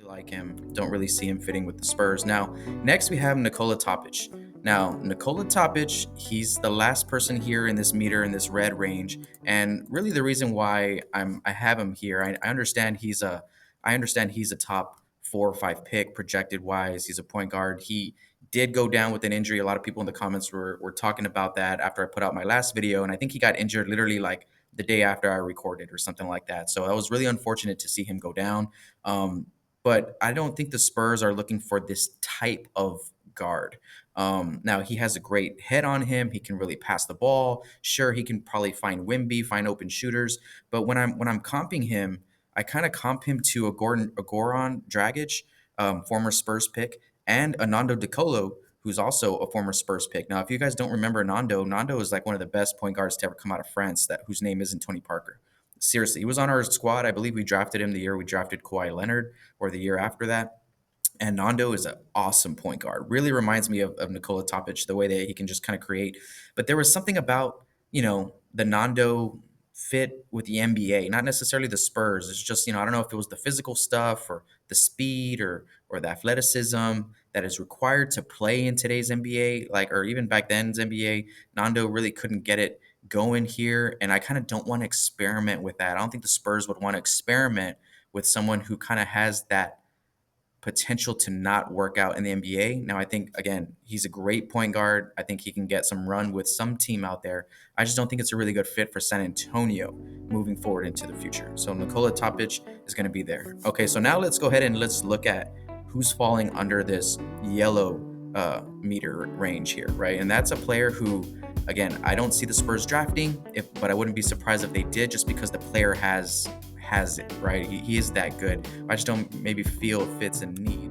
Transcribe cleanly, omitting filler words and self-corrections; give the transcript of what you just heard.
like him. Don't really see him fitting with the Spurs. Now, next we have Nikola Topic. Now, Nikola Topic, he's the last person here in this meter in this red range, and really the reason why I have him here. I understand he's a top 4 or 5 pick projected wise. He's a point guard. He did go down with an injury. A lot of people in the comments were talking about that after I put out my last video, and I think he got injured literally like the day after I recorded or something like that. So that was really unfortunate to see him go down. But I don't think the Spurs are looking for this type of guard. Now he has a great head on him. He can really pass the ball. Sure, he can probably find Wimby, find open shooters. But when I'm comping him, I kind of comp him to a Goran Dragic, former Spurs pick, and a Nando De Colo, who's also a former Spurs pick. Now, if you guys don't remember Nando is like one of the best point guards to ever come out of France, whose name isn't Tony Parker. Seriously, he was on our squad. I believe we drafted him the year we drafted Kawhi Leonard or the year after that. And Nando is an awesome point guard. Really reminds me of Nikola Topic, the way that he can just kind of create. But there was something about, the Nando fit with the NBA, not necessarily the Spurs. It's just, I don't know if it was the physical stuff or the speed or the athleticism that is required to play in today's NBA, or even back then's NBA. Nando really couldn't get it going here, and I kind of don't want to experiment with that. I don't think the Spurs would want to experiment with someone who kind of has that potential to not work out in the NBA. Now, I think, again, he's a great point guard. I think he can get some run with some team out there. I just don't think it's a really good fit for San Antonio moving forward into the future. So Nikola Topic is going to be there. Okay, so now let's go ahead and let's look at who's falling under this yellow meter range here, right? And that's a player who, again, I don't see the Spurs drafting, but I wouldn't be surprised if they did, just because the player has it, right? He is that good. I just don't maybe feel it fits a need.